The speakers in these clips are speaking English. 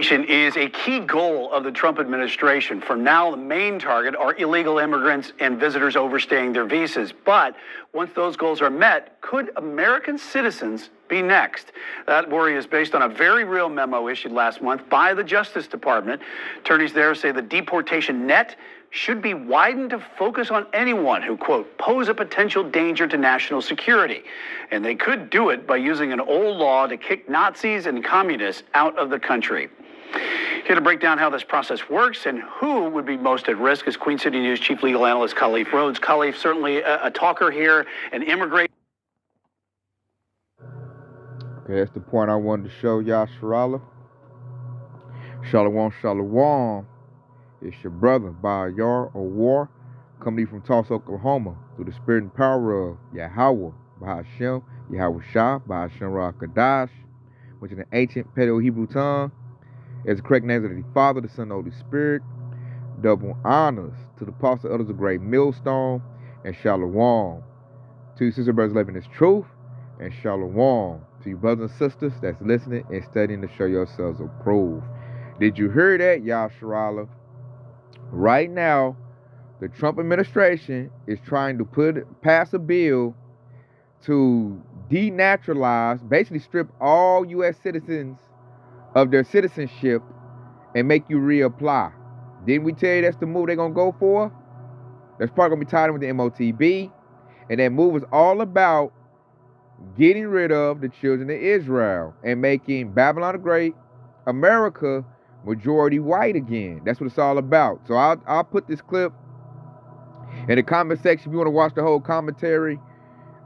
Is a key goal of the Trump administration. For now, the main target are illegal immigrants and visitors overstaying their visas. But once those goals are met, could American citizens be next? That worry is based on a very real memo issued last month by the Justice Department. Attorneys there say the deportation net should be widened to focus on anyone who, quote, pose a potential danger to national security. And they could do it by using an old law to kick Nazis and communists out of the country. Here to break down how this process works and who would be most at risk is Queen City News Chief Legal Analyst Khalif Rhodes. Khalif, certainly a talker here, an immigrant. Okay, that's the point I wanted to show y'all, Sharala. Shalom, shalom. It's your brother, Bayar or War, coming to you from Tulsa, Oklahoma, through the spirit and power of Yahweh, Bahashem, Yahweh Shah, Bahashem Ra Kadash, which in the ancient Paleo-Hebrew tongue is the correct names of the Father, the Son, and the Holy Spirit. Double honors to the apostle elders of Great Millstone, and shalom to you sister brothers living this truth, and shalom to you brothers and sisters that's listening and studying to show yourselves approved. Did you hear that, Yasharala? Right now, the Trump administration is trying to pass a bill to denaturalize, basically strip all U.S. citizens of their citizenship and make you reapply. Didn't we tell you that's the move they're going to go for? That's probably going to be tied in with the MOTB. And that move is all about getting rid of the children of Israel and making Babylon the Great, America, majority white again. That's what it's all about. So I'll put this clip in the comment section if you want to watch the whole commentary.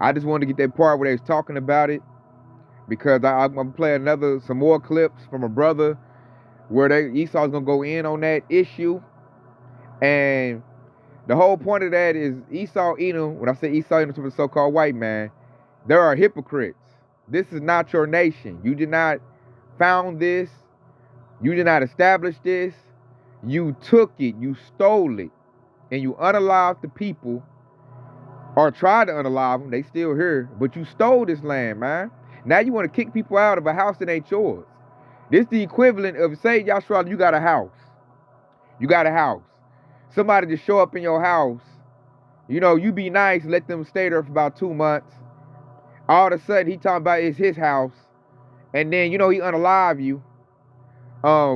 I just wanted to get that part where they was talking about it, because I'm going to play some more clips from a brother where Esau's going to go in on that issue. And the whole point of that is Esau, Edom, when I say Esau, Edom to the so-called white man, there are hypocrites. This is not your nation. You did not found this. You did not establish this. You took it. You stole it. And you unalived the people, or tried to unalive them. They still here. But you stole this land, man. Now you want to kick people out of a house that ain't yours. This is the equivalent of, say, Yashua, you got a house. You got a house. Somebody just show up in your house. You know, you be nice, let them stay there for about 2 months. All of a sudden, he talking about it's his house. And then, you know, he unalive you.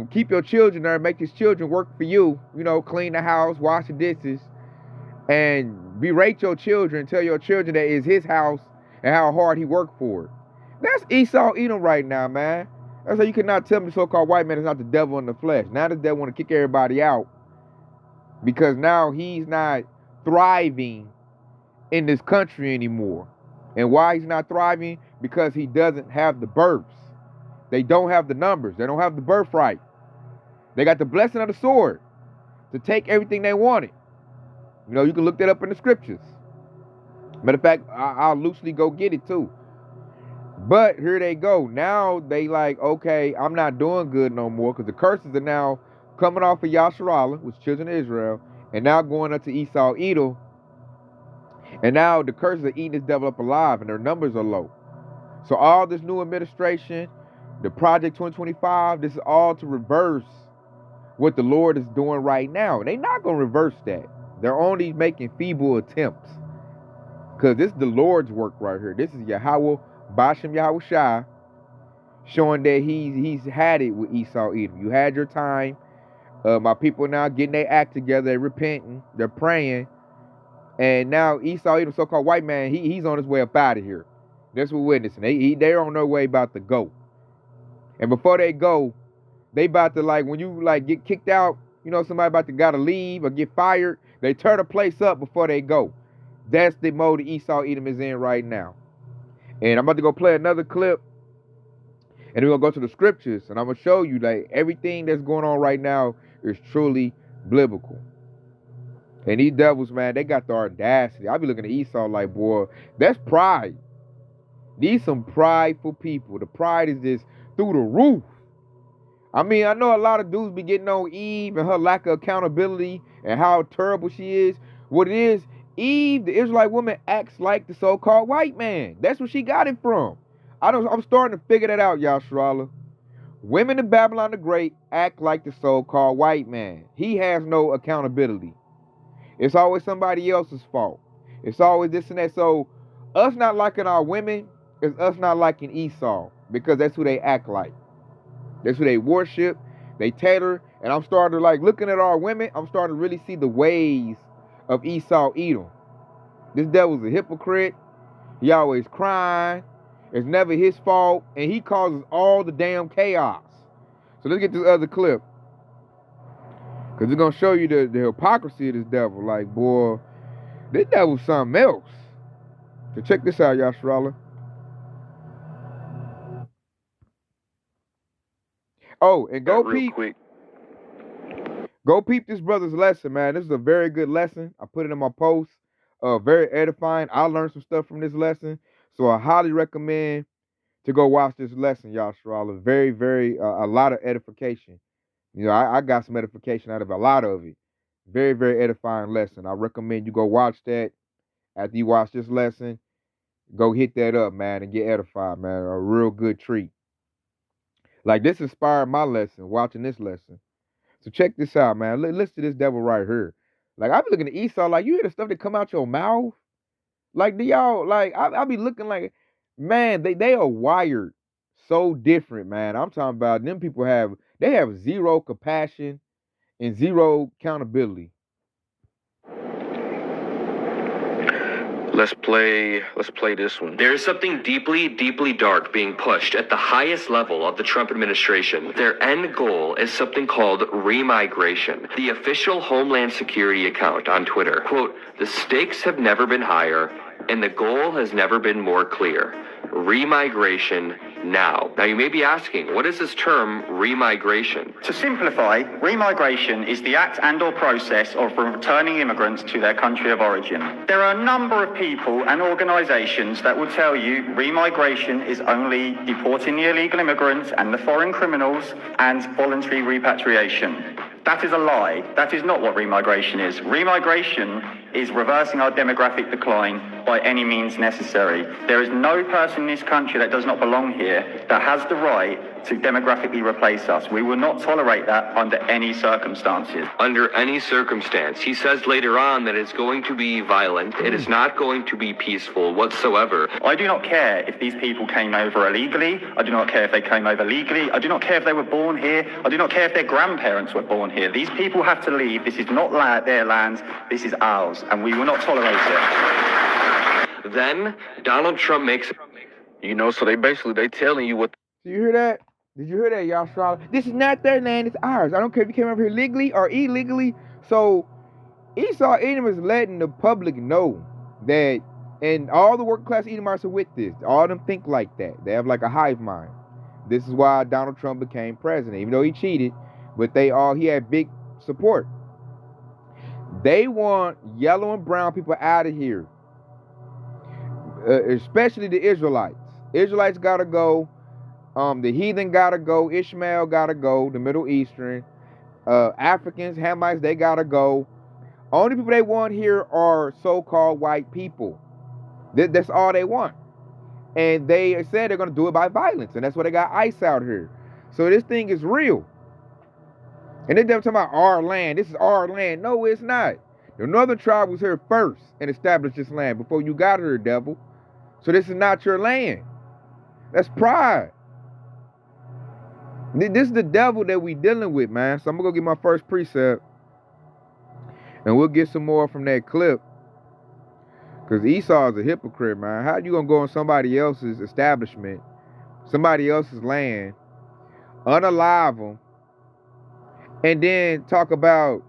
Keep your children there, make his children work for you. You know, clean the house, wash the dishes. And berate your children, tell your children that it's his house and how hard he worked for it. That's Esau Edom right now, man. That's how you cannot tell me the so-called white man is not the devil in the flesh. Now the devil want to kick everybody out because now he's not thriving in this country anymore. And why he's not thriving? Because he doesn't have the births. They don't have the numbers. They don't have the birthright. They got the blessing of the sword to take everything they wanted. You know, you can look that up in the scriptures. Matter of fact, I'll loosely go get it too. But here they go. Now they like, okay, I'm not doing good no more, because the curses are now coming off of Yasharala, which is children of Israel, and now going up to Esau Edom. And now the curses are eating this devil up alive, and their numbers are low. So all this new administration, the Project 2025, this is all to reverse what the Lord is doing right now. And they're not going to reverse that. They're only making feeble attempts. Because this is the Lord's work right here. This is Yahweh, Bashem Yahweh Shai, showing that he's had it with Esau Edom. You had your time. My people now getting their act together. They're repenting. They're praying. And now Esau Edom, so-called white man, he's on his way up out of here. That's what we're witnessing. They're on their way about to go. And before they go, they about to, like, when you like get kicked out, you know, somebody about to gotta leave or get fired, they tear the place up before they go. That's the mode that Esau Edom is in right now. And I'm about to go play another clip, and we're gonna go to the scriptures, and I'm gonna show you like everything that's going on right now is truly biblical. And these devils, man, they got the audacity. I be looking at Esau like, boy, that's pride. These some prideful people. The pride is just through the roof. I mean, I know a lot of dudes be getting on Eve and her lack of accountability and how terrible she is. What it is, Eve, the Israelite woman, acts like the so-called white man. That's where she got it from. I'm starting to figure that out, Yasharala. Women in Babylon the Great act like the so-called white man. He has no accountability. It's always somebody else's fault. It's always this and that. So us not liking our women is us not liking Esau, because that's who they act like. That's who they worship. They tailor. And I'm starting to, like, looking at our women, I'm starting to really see the ways of Esau Edom. This devil's a hypocrite. He always crying. It's never his fault. And he causes all the damn chaos. So let's get this other clip. Because it's going to show you the hypocrisy of this devil. Like, boy, this devil's something else. So check this out, Yashrala. Oh, and go peep. Quick. Go peep this brother's lesson, man. This is a very good lesson. I put it in my post. Very edifying. I learned some stuff from this lesson. So I highly recommend to go watch this lesson, Yashrala. Very, very, a lot of edification. You know, I got some edification out of a lot of it. Very, very edifying lesson. I recommend you go watch that. After you watch this lesson, go hit that up, man, and get edified, man. A real good treat. Like, this inspired my lesson, watching this lesson. So check this out, man. Listen to this devil right here. Like, I be looking at Esau, like, you hear the stuff that come out your mouth? Like, do y'all, like, I be looking like, man, they are wired so different, man. I'm talking about them people have zero compassion and zero accountability. Let's play this one. There is something deeply, deeply dark being pushed at the highest level of the Trump administration. Their end goal is something called remigration. The official Homeland Security account on Twitter, quote, "The stakes have never been higher and the goal has never been more clear. Remigration now." Now you may be asking, what is this term remigration? To simplify, remigration is the act and or process of returning immigrants to their country of origin. There are a number of people and organisations that will tell you remigration is only deporting the illegal immigrants and the foreign criminals and voluntary repatriation. That is a lie. That is not what remigration is. Remigration is reversing our demographic decline by any means necessary. There is no person in this country that does not belong here that has the right to demographically replace us. We will not tolerate that under any circumstances. Under any circumstance. He says later on that it's going to be violent. It is not going to be peaceful whatsoever. I do not care if these people came over illegally. I do not care if they came over legally. I do not care if they were born here. I do not care if their grandparents were born here. These people have to leave. This is not their land. This is ours, and we will not tolerate it. Then Donald Trump makes, so they telling you what. Do you hear that? Did you hear that, Yashrala? This is not their land, it's ours. I don't care if you came over here legally or illegally. So Esau Edom is letting the public know that, and all the working class Edomites are with this. All of them think like that. They have like a hive mind. This is why Donald Trump became president, even though he cheated, but he had big support. They want yellow and brown people out of here, especially the Israelites. Israelites gotta go. The heathen gotta go. Ishmael gotta go. The Middle Eastern, Africans, Hamites, they gotta go. Only people they want here are so-called white people. That's all they want. And they said they're gonna do it by violence, and that's why they got ICE out here. So this thing is real. And they're talking about our land. This is our land. No, it's not. The northern tribe was here first and established this land before you got here, devil. So this is not your land. That's pride. This is the devil that we dealing with, man. So I'm going to go get my first precept. And we'll get some more from that clip. Because Esau is a hypocrite, man. How you going to go on somebody else's establishment, somebody else's land, unalive them, and then talk about,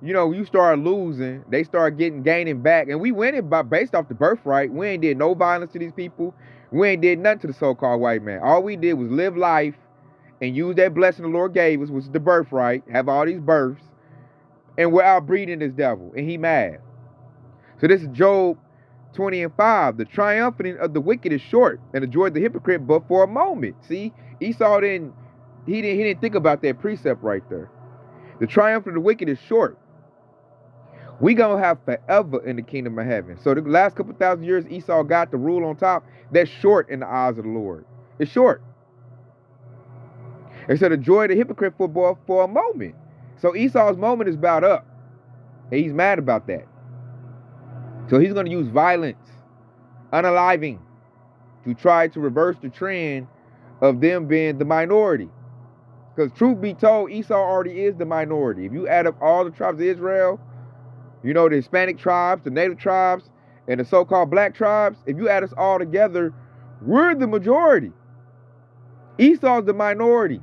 you start losing, they start gaining back. And we winning based off the birthright. We ain't did no violence to these people. We ain't did nothing to the so-called white man. All we did was live life and use that blessing the Lord gave us, which is the birthright, have all these births, and we're outbreeding this devil, and he mad. So this is Job 20:5. The triumphing of the wicked is short, and the joy of the hypocrite but for a moment. See, Esau didn't think about that precept right there. The triumph of the wicked is short. We gonna have forever in the kingdom of heaven. So the last couple thousand years Esau got the rule on top, that's short in the eyes of the Lord. It's short. And so the joy of the hypocrite for a moment. So Esau's moment is about up. And he's mad about that. So he's going to use violence, unaliving, to try to reverse the trend of them being the minority. Because truth be told, Esau already is the minority. If you add up all the tribes of Israel, you know, the Hispanic tribes, the native tribes, and the so-called black tribes, if you add us all together, we're the majority. Esau's the minority.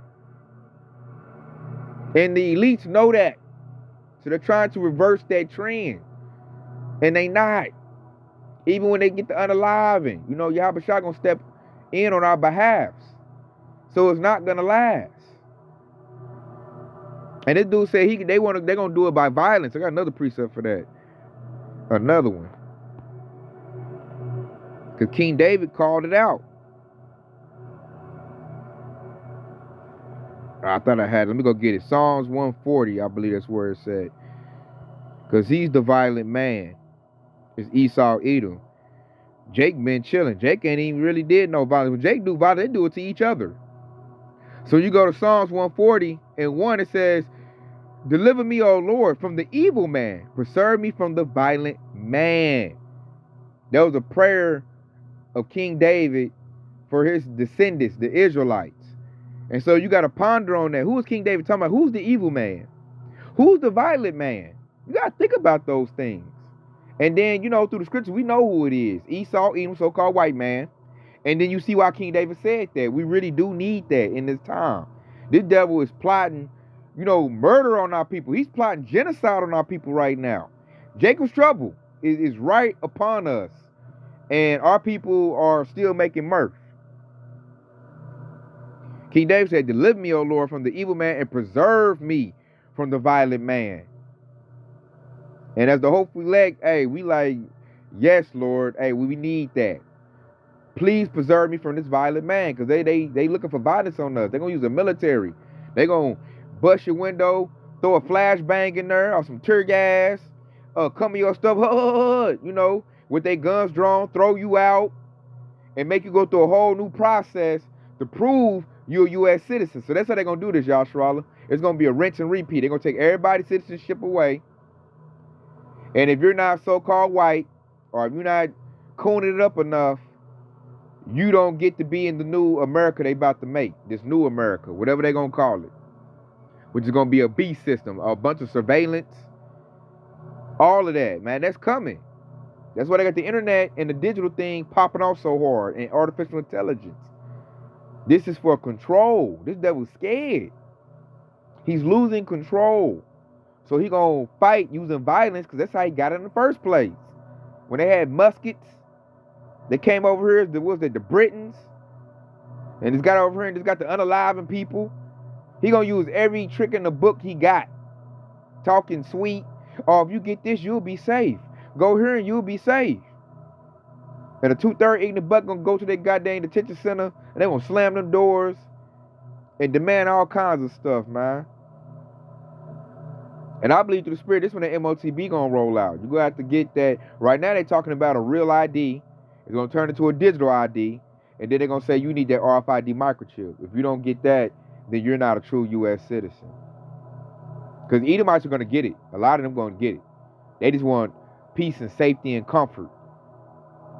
And the elites know that. So they're trying to reverse that trend. And they not. Even when they get to unaliving, you know, Yahweh Shah gonna step in on our behalf. So it's not gonna last. And this dude said they're gonna do it by violence. I got another precept for that. Another one. Because King David called it out. I thought I had it. Let me go get it. Psalms 140, I believe that's where it said. Because he's the violent man. It's Esau, Edom. Jake been chilling. Jake ain't even really did no violence. When Jake do violence, they do it to each other. So you go to Psalms 140 and 1, it says, deliver me, O Lord, from the evil man. Preserve me from the violent man. That was a prayer of King David for his descendants, the Israelites. And so you got to ponder on that. Who is King David talking about? Who's the evil man? Who's the violent man? You got to think about those things. And then, you know, through the scriptures, we know who it is. Esau, Edom, so-called white man. And then you see why King David said that. We really do need that in this time. This devil is plotting, you know, murder on our people. He's plotting genocide on our people right now. Jacob's trouble is right upon us. And our people are still making mirth. King David said, deliver me, O Lord, from the evil man and preserve me from the violent man. And as the hopeful elect, hey, we like, yes, Lord, hey, we need that. Please preserve me from this violent man, because they looking for violence on us. They're going to use the military. They're going to bust your window, throw a flashbang in there, or some tear gas, come in your stuff, you know, with their guns drawn, throw you out, and make you go through a whole new process to prove you're a U.S. citizen. So that's how they're going to do this, y'all, Sherala. It's going to be a rinse and repeat. They're going to take everybody's citizenship away. And if you're not so-called white, or if you're not cooning it up enough, you don't get to be in the new America they about to make. This new America, whatever they're going to call it. Which is going to be a beast system, a bunch of surveillance. All of that, man, that's coming. That's why they got the internet and the digital thing popping off so hard, and artificial intelligence. This is for control. This devil's scared. He's losing control. So he gonna fight using violence, because that's how he got it in the first place. When they had muskets, they came over here, the Britons, and this got over here and this got the unaliving people. He gonna use every trick in the book he got. Talking sweet. Oh, if you get this, you'll be safe. Go here and you'll be safe. And the 2/3 ignorant buck gonna go to their goddamn detention center, and they gonna slam them doors and demand all kinds of stuff, man. And I believe through the spirit, this one the MOTB gonna roll out. You're gonna have to get that. Right now they're talking about a real ID. It's gonna turn into a digital ID. And then they're gonna say you need that RFID microchip. If you don't get that, then you're not a true U.S. citizen. Because Edomites are gonna get it. A lot of them gonna get it. They just want peace and safety and comfort.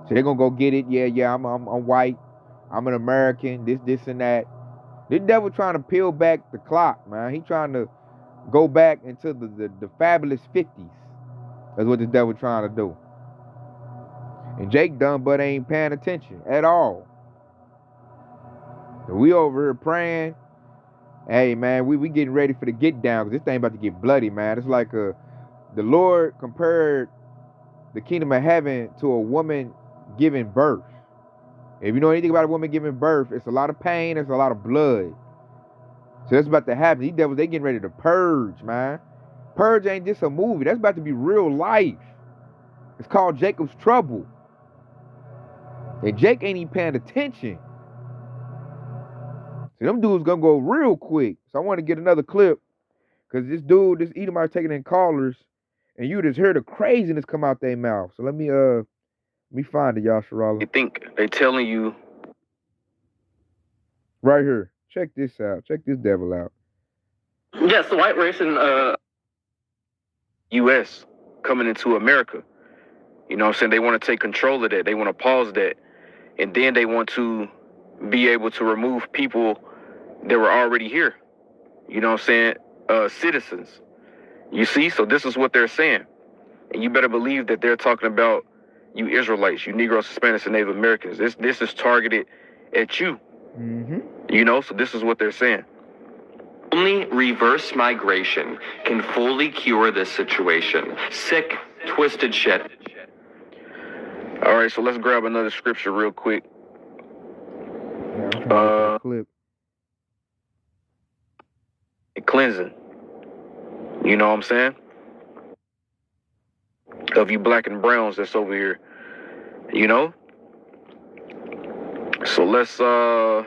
So they're gonna go get it. Yeah, I'm white. I'm an American. This and that. This devil trying to peel back the clock, man. He trying to go back into the fabulous 50s. That's what the devil trying to do. And Jake dumb but ain't paying attention at all. And we over here praying. Hey, man, we getting ready for the get down, because this thing about to get bloody, man. It's like the Lord compared the kingdom of heaven to a woman giving birth. If you know anything about a woman giving birth, it's a lot of pain, it's a lot of blood. So that's about to happen. These devils, they getting ready to purge, man. Purge ain't just a movie. That's about to be real life. It's called Jacob's Trouble. And Jake ain't even paying attention. So them dudes gonna go real quick. So I want to get another clip, because this Edomite taking in callers, and you just hear the craziness come out their mouth. So let me find it, y'all, Sherala. You think they telling you right here. Check this out. Check this devil out. Yes, the white race in U.S. coming into America. You know what I'm saying? They want to take control of that. They want to pause that. And then they want to be able to remove people that were already here. You know what I'm saying? Citizens. You see? So this is what they're saying. And you better believe that they're talking about you Israelites, you Negroes, Hispanics, and Native Americans. This is targeted at you. Mm-hmm. You know? So this is what they're saying. Only reverse migration can fully cure this situation. Sick, twisted shit. All right, so let's grab another scripture real quick. Yeah, clip. Cleansing. You know what I'm saying? Of you black and browns that's over here. You know? So let's go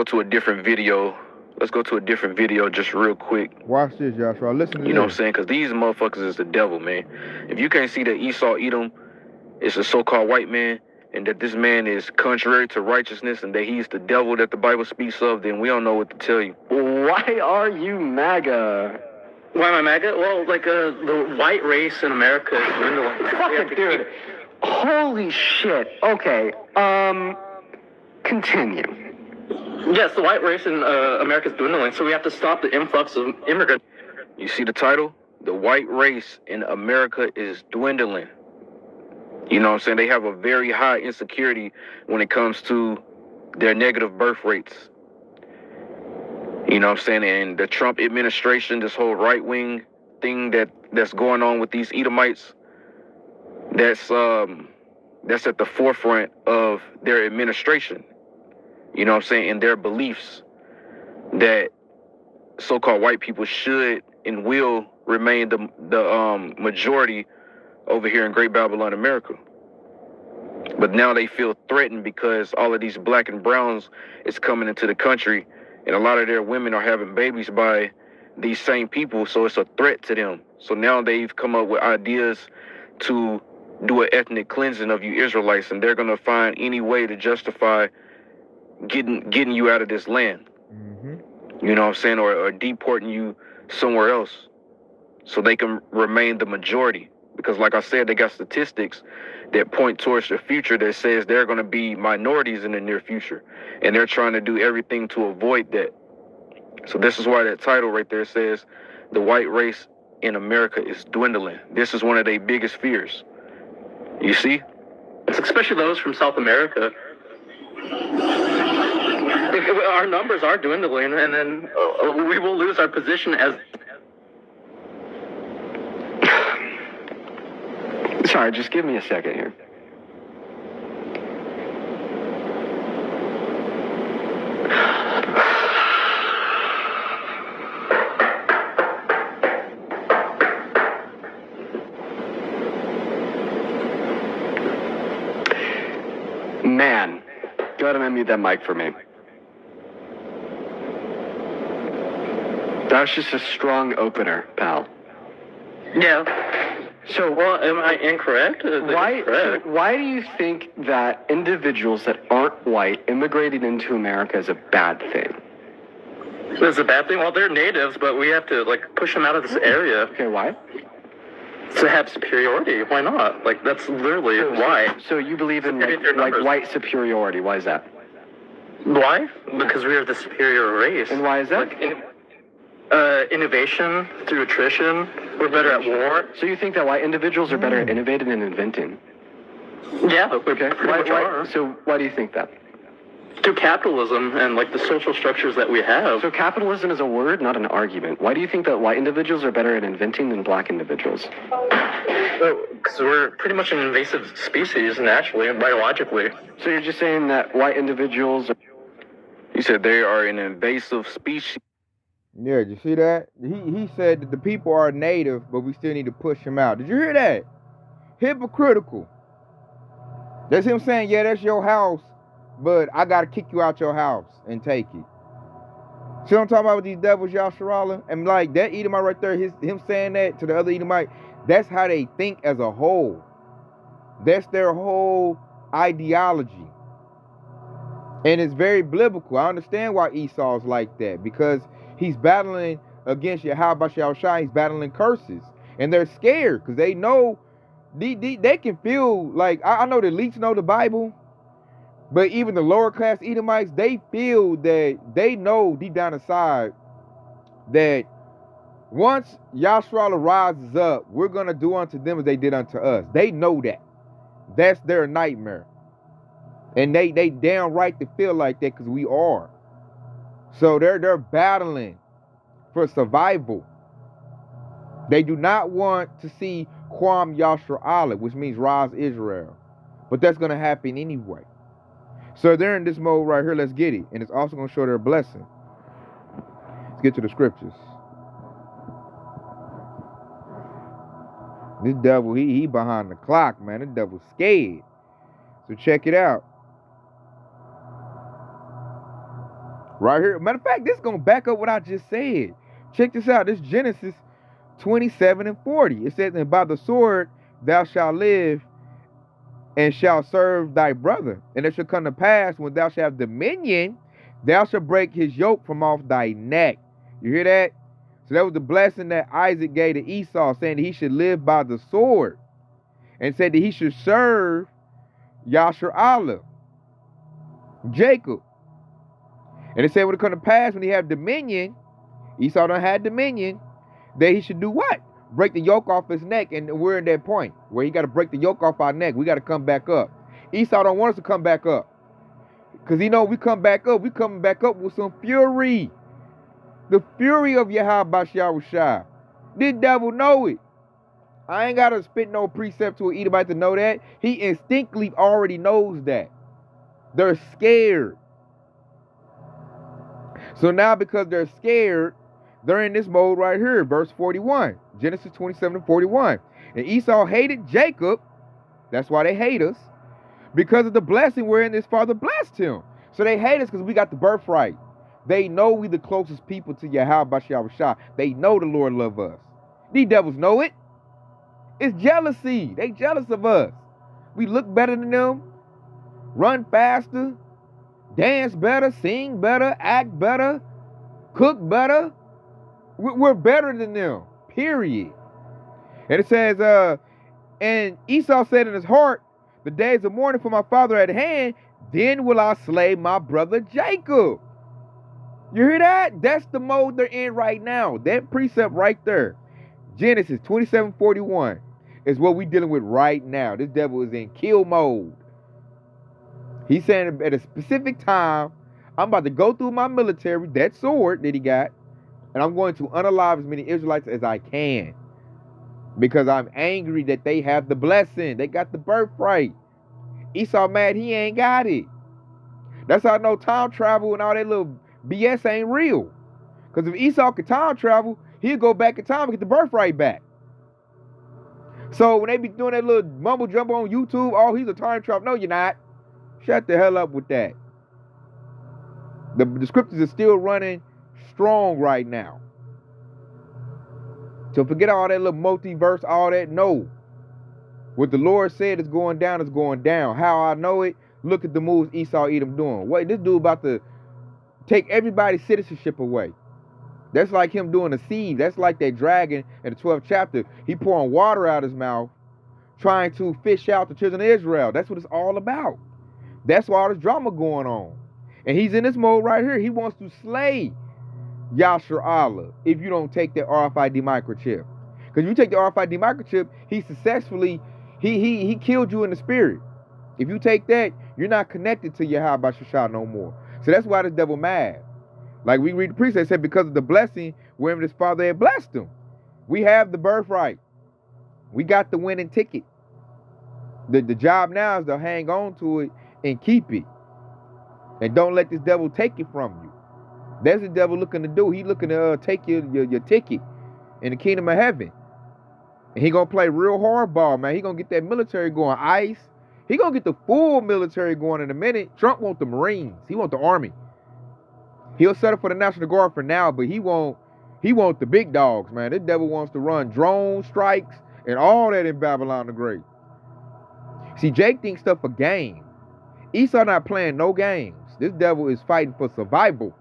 to a different video. Let's go to a different video just real quick. Watch this, Joshua. Listen to this. You know what I'm saying? Because these motherfuckers is the devil, man. If you can't see that Esau, Edom is a so-called white man, and that this man is contrary to righteousness, and that he's the devil that the Bible speaks of, then we don't know what to tell you. Why are you MAGA? Why am I MAGA? Well, like, the white race in America is dwindling. Fucking dude. Holy shit. Okay. Continue. Yes, the white race in America is dwindling, so we have to stop the influx of immigrants. You see the title? The white race in America is dwindling. You know what I'm saying? They have a very high insecurity when it comes to their negative birth rates. You know what I'm saying? And the Trump administration, this whole right-wing thing that's going on with these Edomites, that's at the forefront of their administration. You know what I'm saying? And their beliefs that so-called white people should and will remain the majority over here in Great Babylon, America. But now they feel threatened because all of these black and browns is coming into the country, and a lot of their women are having babies by these same people, so it's a threat to them. So now they've come up with ideas to do an ethnic cleansing of you Israelites, and they're gonna find any way to justify getting you out of this land. Mm-hmm. You know what I'm saying? Or deporting you somewhere else so they can remain the majority. Because like I said, they got statistics that point towards the future that says they're going to be minorities in the near future. And they're trying to do everything to avoid that. So this is why that title right there says the white race in America is dwindling. This is one of their biggest fears. You see? Especially those from South America. Our numbers are dwindling, and then we will lose our position as... Sorry, just give me a second here. Man, go ahead and unmute that mic for me. That was just a strong opener, pal. Yeah. So, well, am I incorrect? Why do you think that individuals that aren't white immigrating into America is a bad thing? It's a bad thing? Well, they're natives, but we have to, like, push them out of this area. Okay, why? To have superiority. Why not? Like, that's literally why. So you believe in, like white superiority. Why is that? Why? Because we are the superior race. And why is that? Innovation through attrition. We're better at war. So you think that white individuals are better at innovating and inventing? Yeah, we pretty much are. So why do you think that? Through capitalism and like the social structures that we have. So capitalism is a word, not an argument. Why do you think that white individuals are better at inventing than black individuals? Because we're pretty much an invasive species naturally and biologically. So you're just saying that white individuals... You said they are an invasive species. Yeah, did you see that? He said that the people are native, but we still need to push them out. Did you hear that? Hypocritical. That's him saying, yeah, that's your house, but I got to kick you out your house and take it. See what I'm talking about with these devils, Yasharala? And like that Edomite right there, him saying that to the other Edomite, that's how they think as a whole. That's their whole ideology. And it's very biblical. I understand why Esau's like that, because he's battling against Yahweh Shai. He's battling curses. And they're scared because they know, they can feel like, I know the elites know the Bible, but even the lower class Edomites, they feel that they know deep down inside that once Yahshua rises up, we're going to do unto them as they did unto us. They know that. That's their nightmare. And they downright to feel like that because we are. So they're battling for survival. They do not want to see Kwam Yashar, which means rise Israel. But that's going to happen anyway. So they're in this mode right here. Let's get it. And it's also going to show their blessing. Let's get to the scriptures. This devil, he behind the clock, man. This devil's scared. So check it out. Right here. Matter of fact, this is going to back up what I just said. Check this out. This Genesis 27 and 40. It says, and by the sword thou shalt live and shalt serve thy brother. And it shall come to pass when thou shalt have dominion, thou shalt break his yoke from off thy neck. You hear that? So that was the blessing that Isaac gave to Esau, saying that he should live by the sword. And said that he should serve Yashar, Jacob. And it said when it come to pass, when he have dominion, Esau done had dominion, that he should do what? Break the yoke off his neck. And we're in that point where he got to break the yoke off our neck. We got to come back up. Esau don't want us to come back up. Because he know we come back up, we coming back up with some fury. The fury of Yahweh Shai. This devil know it. I ain't got to spit no precept to an Edomite to know that. He instinctively already knows that. They're scared. So now because they're scared, they're in this mode right here, verse 41. Genesis 27 and 41. And Esau hated Jacob. That's why they hate us. Because of the blessing wherein his father blessed him. So they hate us because we got the birthright. They know we the closest people to Yahweh Shai. They know the Lord love us. These devils know it. It's jealousy. They jealous of us. We look better than them. Run faster. Dance better. Sing better. Act better. Cook better. We're better than them. Period. And it says, and Esau said in his heart, the days of mourning for my father at hand, then will I slay my brother Jacob. You hear that? That's the mode they're in right now. That precept right there, Genesis 27:41, is what we're dealing with right now. This devil is in kill mode. He's saying at a specific time, I'm about to go through my military, that sword that he got, and I'm going to unalive as many Israelites as I can. Because I'm angry that they have the blessing. They got the birthright. Esau mad he ain't got it. That's how I know time travel and all that little BS ain't real. Because if Esau could time travel, he'd go back in time and get the birthright back. So when they be doing that little mumble jumbo on YouTube, oh, he's a time travel. No, you're not. Shut the hell up with that. The scriptures are still running strong right now. So forget all that little multiverse, all that. No. What the Lord said is going down is going down. How I know it, look at the moves Esau Edom doing. Wait, this dude about to take everybody's citizenship away. That's like him doing a seed. That's like that dragon in the 12th chapter. He pouring water out his mouth, trying to fish out the children of Israel. That's what it's all about. That's why all this drama going on. And he's in this mode right here. He wants to slay Yashar Allah if you don't take that RFID microchip. Because if you take the RFID microchip, he successfully, he killed you in the spirit. If you take that, you're not connected to Yahweh Shai no more. So that's why this devil mad. Like we read the precept, said because of the blessing wherein his father had blessed him. We have the birthright. We got the winning ticket. The job now is to hang on to it and keep it. And don't let this devil take it from you. That's the devil looking to do. He looking to take your ticket in the kingdom of heaven. And he gonna play real hardball, man. He gonna get that military going. ICE. He gonna get the full military going in a minute. Trump want the Marines. He want the Army. He'll settle for the National Guard for now, but he want the big dogs, man. This devil wants to run drone strikes and all that in Babylon the Great. See, Jake thinks stuff a game. Esau not playing no games. This devil is fighting for survival.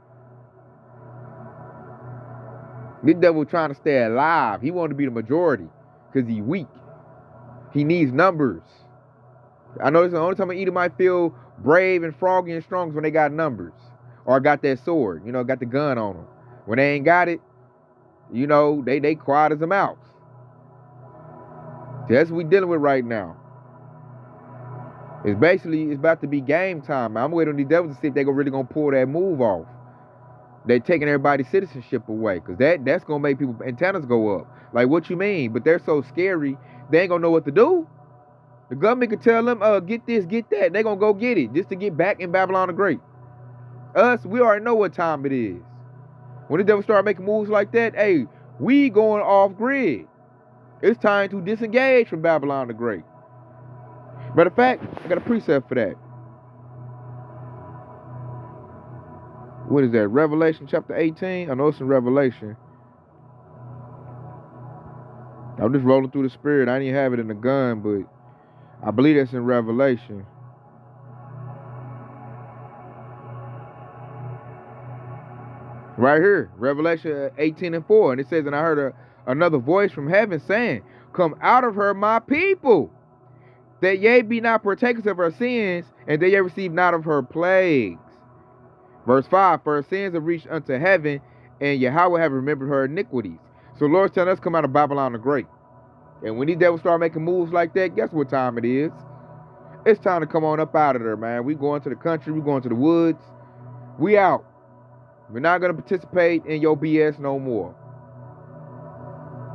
This devil trying to stay alive. He wants to be the majority because he's weak. He needs numbers. I know it's the only time an Edomite feel brave and froggy and strong is when they got numbers or got that sword, got the gun on them. When they ain't got it, they quiet as a mouse. That's what we dealing with right now. It's about to be game time. I'm waiting on these devils to see if they really gonna pull that move off. They taking everybody's citizenship away, because that's gonna make people antennas go up. Like, what you mean? But they're so scary, they ain't gonna know what to do. The government can tell them, get this, get that. They gonna go get it just to get back in Babylon the Great. Us, we already know what time it is. When the devil start making moves like that, hey, we going off grid. It's time to disengage from Babylon the Great. Matter of fact, I got a precept for that. What is that? Revelation chapter 18? I know it's in Revelation. I'm just rolling through the spirit. I didn't have it in the gun, but I believe that's in Revelation. Right here, Revelation 18:4. And it says, and I heard another voice from heaven saying, come out of her, my people, that ye be not partakers of her sins, and that ye receive not of her plagues. Verse 5, for her sins have reached unto heaven, and Yahweh have remembered her iniquities. So the Lord's telling us, come out of Babylon the Great. And when these devils start making moves like that, guess what time it is? It's time to come on up out of there, man. We going to the country, we going to the woods. We out. We're not going to participate in your BS no more.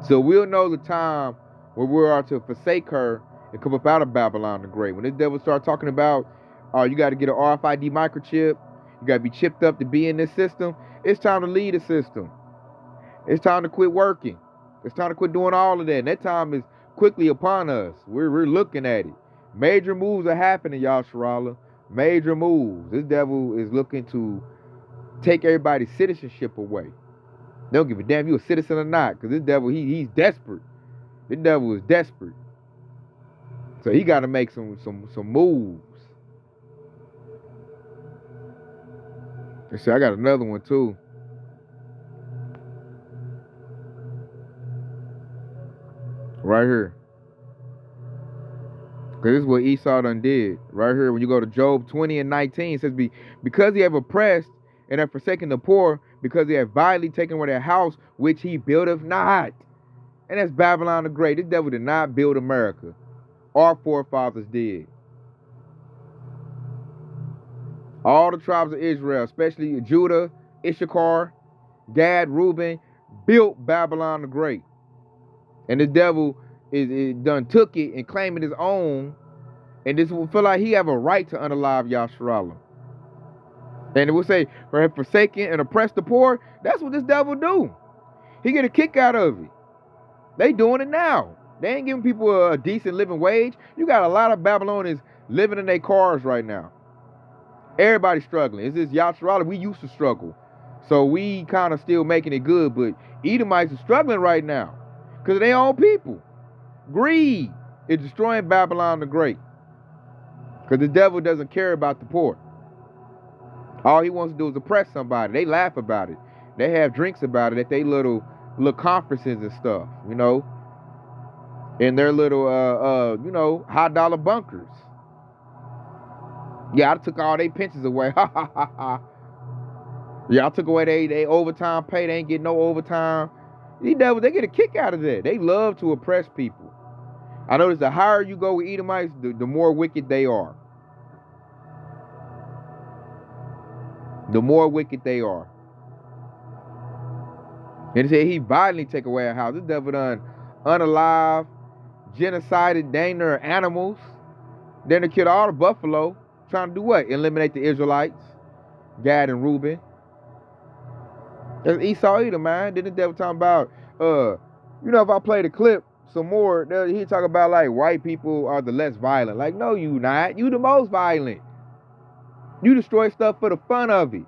So we'll know the time where we are to forsake her and come up out of Babylon the Great. When this devil start talking about, you got to get an RFID microchip, you got to be chipped up to be in this system, it's time to leave the system. It's time to quit working. It's time to quit doing all of that. And that time is quickly upon us. We're looking at it. Major moves are happening, y'all, Sharala. Major moves. This devil is looking to take everybody's citizenship away. They don't give a damn if you're a citizen or not, because this devil, he's desperate. This devil is desperate. So he got to make some moves. Let's see, I got another one too. Right here. Because this is what Esau done did. Right here, when you go to Job 20:19, it says, because he have oppressed and have forsaken the poor, because he have violently taken away their house, which he buildeth not. And that's Babylon the Great. This devil did not build America. Our forefathers did. All the tribes of Israel, especially Judah, Issachar, Gad, Reuben, built Babylon the Great. And the devil is done took it and claimed it his own. And this will feel like he have a right to unalive Yasharallah. And it will say, for have forsaken and oppressed the poor. That's what this devil do. He get a kick out of it. They doing it now. They ain't giving people a decent living wage. You got a lot of Babylonians living in their cars right now. Everybody's struggling. It's just Yasharallah. We used to struggle. So we kind of still making it good. But Edomites are struggling right now because of their own people. Greed is destroying Babylon the Great. Because the devil doesn't care about the poor. All he wants to do is oppress somebody. They laugh about it. They have drinks about it at their little conferences and stuff, in their little, high dollar bunkers. Yeah, I took all their pensions away. Yeah, I took away they overtime pay. They ain't getting no overtime. These devils, they get a kick out of that. They love to oppress people. I notice the higher you go with Edomites, the more wicked they are. The more wicked they are. And it said he violently take away a house. This devil done unalive, genocided, dang near animals. Then they killed all the buffalo. Trying to do what? Eliminate the Israelites. Gad and Reuben. That's Esau Edom, man. Then the devil talking about, if I play the clip some more, he talk about like white people are the less violent. Like, no, you not. You the most violent. You destroy stuff for the fun of it.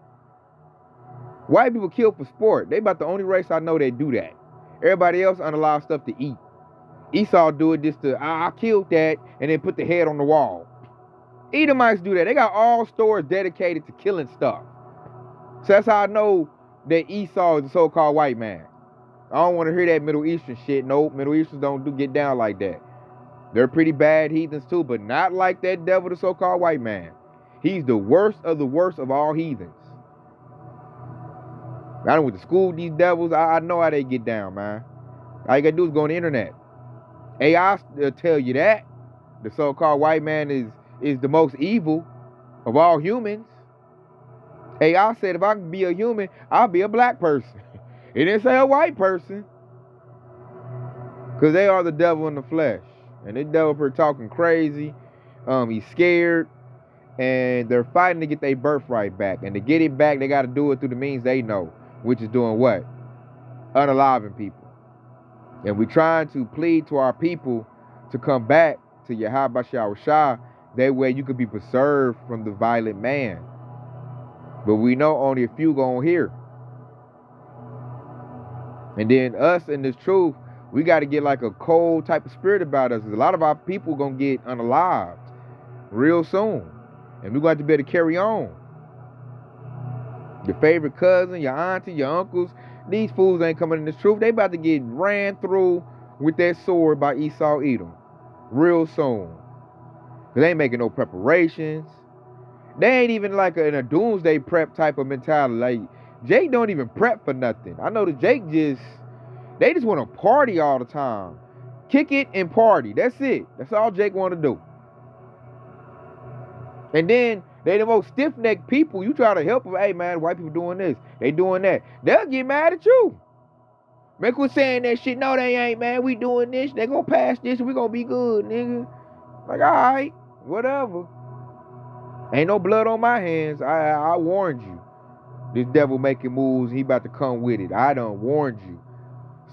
White people kill for sport. They about the only race I know that do that. Everybody else unallow stuff to eat. Esau do it just to, I killed that, and then put the head on the wall. Edomites do that. They got all stores dedicated to killing stuff. So that's how I know that Esau is the so-called white man. I don't want to hear that Middle Eastern shit. Nope, Middle Easterns don't get down like that. They're pretty bad heathens too, but not like that devil, the so-called white man. He's the worst of all heathens. I don't went to school with these devils. I know how they get down, man. All you gotta do is go on the internet. AI will tell you that the so-called white man is the most evil of all humans. AI said if I could be a human, I'll be a black person. It didn't say a white person. Because they are the devil in the flesh. And this devil for talking crazy. He's scared. And they're fighting to get their birthright back. And to get it back, they got to do it through the means they know. Which is doing what? Unaliving people. And we trying to plead to our people to come back to Yahweh Shah. That way you could be preserved from the violent man. But we know only a few gonna hear. And then us in this truth, we got to get like a cold type of spirit about us. Because a lot of our people gonna get unalived real soon. And we're going to be able to carry on. Your favorite cousin, your auntie, your uncles, these fools ain't coming in this truth. They about to get ran through with that sword by Esau Edom real soon. Because they ain't making no preparations. They ain't even like in a doomsday prep type of mentality. Like, Jake don't even prep for nothing. I know that Jake they just want to party all the time. Kick it and party. That's it. That's all Jake want to do. And then they the most stiff-necked people. You try to help them. Hey, man, white people doing this. They doing that. They'll get mad at you. Man, quit saying that shit. No, they ain't, man. We doing this. They gonna pass this and we gonna be good, nigga. Like, all right, whatever. Ain't no blood on my hands. I warned you. This devil making moves. He about to come with it. I done warned you.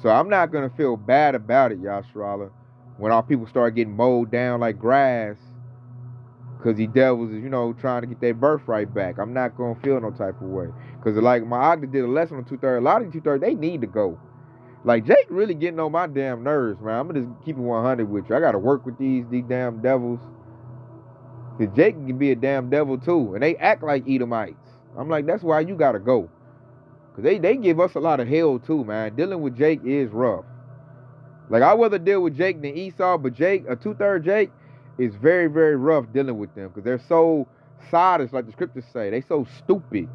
So I'm not going to feel bad about it, Yashrala, when our people start getting mowed down like grass because these devils is, trying to get their birthright back. I'm not going to feel no type of way. Because like my Ogden did a lesson on 230. A lot of these 230, they need to go. Like Jake really getting on my damn nerves, man. I'm going to just keep it 100 with you. I got to work with these damn devils. Because Jake can be a damn devil too. And they act like Edomites. I'm like, that's why you got to go. Because they give us a lot of hell too, man. Dealing with Jake is rough. Like, I'd rather deal with Jake than Esau, but Jake, a 2/3 Jake, is very, very rough dealing with them. Because they're so sadists, like the scriptures say. They so stupid.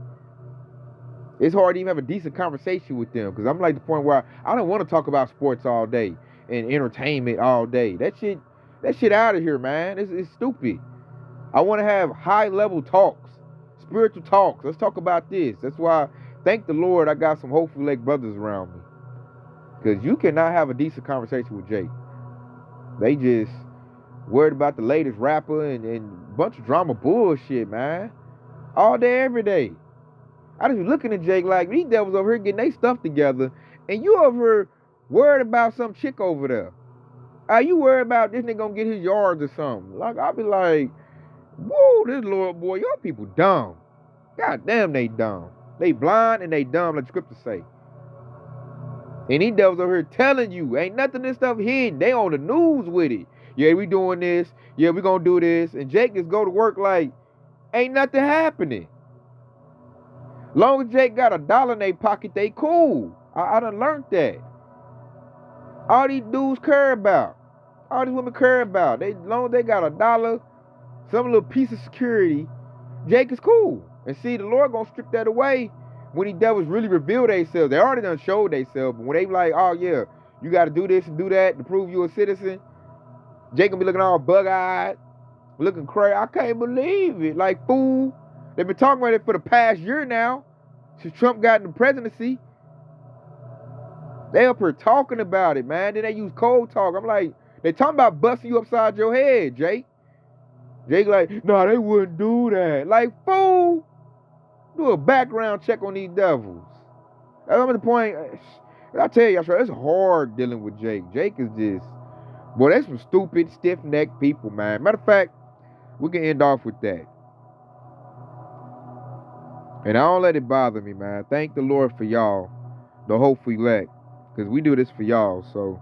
It's hard to even have a decent conversation with them. Because I'm like the point where I don't want to talk about sports all day and entertainment all day. That shit out of here, man. It's stupid. I want to have high-level talks, spiritual talks. Let's talk about this. That's why, thank the Lord, I got some hopeful like brothers around me. Because you cannot have a decent conversation with Jake. They just worried about the latest rapper and a bunch of drama bullshit, man. All day, every day. I just be looking at Jake like, these devils over here getting their stuff together, and you over here worried about some chick over there. Are you worried about this nigga gonna get his yards or something? Like, I'll be like, whoa, this Lord boy, your people dumb. God damn, they dumb. They blind and they dumb, like the scriptures say. And these devils over here telling you, ain't nothing this stuff hidden. They on the news with it. Yeah, we doing this. Yeah, we gonna do this. And Jake just go to work like, ain't nothing happening. Long as Jake got $1 in their pocket, they cool. I done learned that. All these dudes care about. All these women care about. Long as they got $1, some little piece of security, Jake is cool. And see, the Lord gonna strip that away when these devils really reveal themselves. They already done showed themselves, but when they like, oh yeah, you gotta do this and do that to prove you a citizen, Jake gonna be looking all bug-eyed, looking crazy. I can't believe it. Like, fool. They've been talking about it for the past year now, since Trump got in the presidency. They up here talking about it, man. Then they use cold talk. I'm like, they talking about busting you upside your head, Jake. Jake like, no, they wouldn't do that. Like, fool. Do a background check on these devils. That's the point. I tell you, it's hard dealing with Jake. Jake is just, boy, that's some stupid, stiff-necked people, man. Matter of fact, we can end off with that. And I don't let it bother me, man. Thank the Lord for y'all, the hopeful elect, because we do this for y'all. So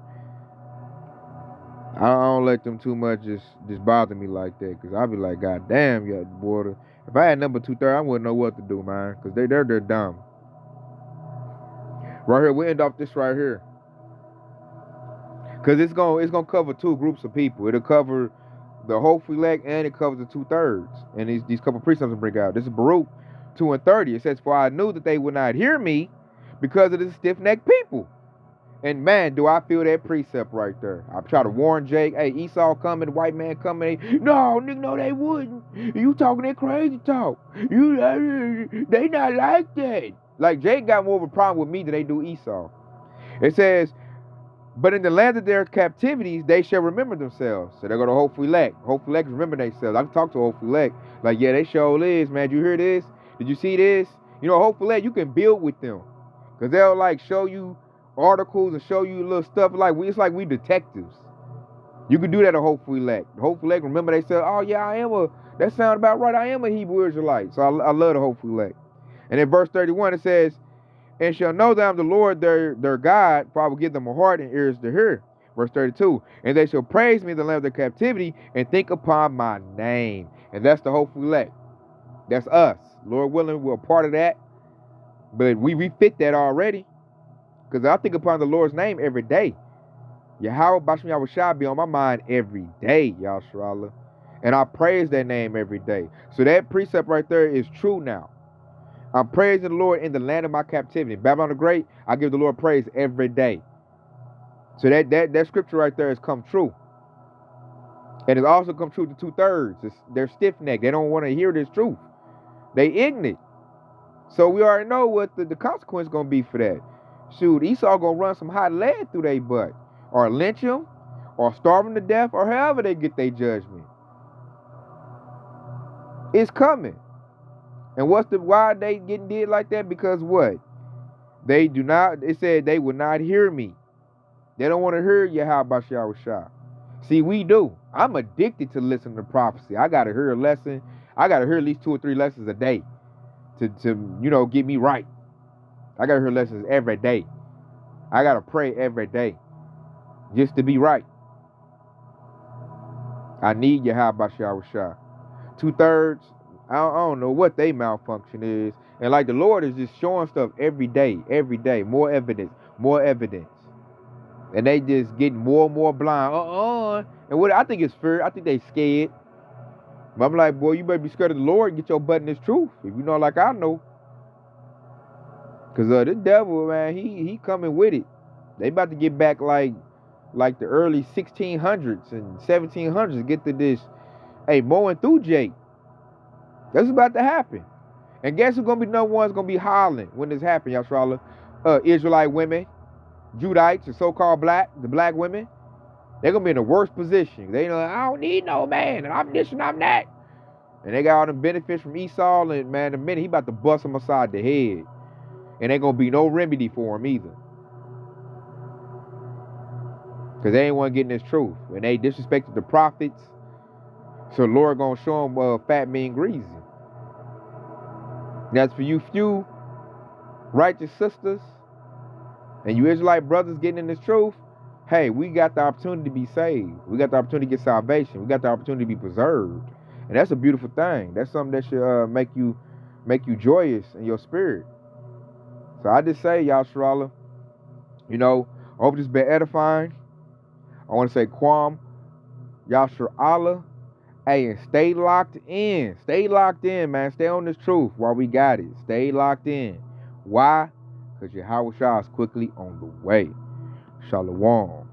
I don't let them too much just bother me like that, because I be like, God damn, yeah, boy. If I had number 230, I wouldn't know what to do, man, because they're dumb. Right here, we end off this right here, because it's gonna cover two groups of people. It'll cover the hopeful elect, and it covers the 2/3. And these couple precepts I bring out. This is Baruch 2:30. It says, "For I knew that they would not hear me because of the stiff-necked people." And man, do I feel that precept right there. I try to warn Jake, hey, Esau coming, the white man coming. No, nigga, no, they wouldn't. You talking that crazy talk. They not like that. Like, Jake got more of a problem with me than they do Esau. It says, but in the land of their captivities, they shall remember themselves. So they go to hopeful elect. Hopeful elect remember themselves. I can talk to hopeful elect. Like, yeah, they sure is, man. Did you hear this? Did you see this? You know, hopeful elect, you can build with them. Because they'll, like, show you articles and show you little stuff. It's like we detectives. You can do that to hopeful elect. Hopeful elect, remember they said, oh, yeah, that sound about right. I am a Hebrew Israelite. So I love the hopeful elect. And in verse 31, it says, and shall know that I am the Lord their God, for I will give them a heart and ears to hear. Verse 32, and they shall praise me in the land of their captivity and think upon my name. And that's the hopeful elect. That's us. Lord willing, we're a part of that. But we fit that already. Because I think upon the Lord's name every day. Yahweh Bashem Yahweh be on my mind every day, Yahshua. And I praise that name every day. So that precept right there is true now. I'm praising the Lord in the land of my captivity. Babylon the Great, I give the Lord praise every day. So that scripture right there has come true. And it's also come true to 2/3. They're stiff-necked. They don't want to hear this truth. They ignorant. So we already know what the consequence is going to be for that. Shoot, Esau going to run some hot lead through their butt. Or lynch them. Or starve them to death. Or however they get their judgment. It's coming. And why they getting did like that? Because what? It said they would not hear me. They don't want to hear Yahweh Shah. See, we do. I'm addicted to listening to prophecy. I got to hear a lesson. I got to hear at least 2 or 3 lessons a day to get me right. I got to hear lessons every day. I got to pray every day just to be right. I need Yahweh Shah. 2/3. I don't know what they malfunction is. And like the Lord is just showing stuff every day. More evidence. And they just getting more and more blind. And what I think is fear. I think they scared. But I'm like, boy, you better be scared of the Lord and get your butt in this truth. If you know like I know. Because the devil, man, he coming with it. They about to get back like the early 1600s and 1700s. Get to this, mowing through Jake. That's about to happen. And guess who's going to be the one's going to be hollering when this happens, Yahshua? Israelite women, Judites, the so-called the black women. They're going to be in the worst position. They know, I don't need no man, and I'm this and I'm that. And they got all the benefits from Esau, and man, the minute he about to bust them aside the head. And ain't going to be no remedy for him either. Because they ain't want to get in this truth. And they disrespected the prophets. So the Lord going to show them fat mean greasy. That's for you few righteous sisters and you Israelite brothers getting in this truth. Hey, we got the opportunity to be saved. We got the opportunity to get salvation. We got the opportunity to be preserved. And that's a beautiful thing. That's something that should make you joyous in your spirit. So I just say, Yahshua, I hope this has been edifying. I want to say Kwam, Yahshua. Hey, and stay locked in. Stay locked in, man. Stay on this truth while we got it. Stay locked in. Why? Because Yahweh Shah is quickly on the way. Shalom.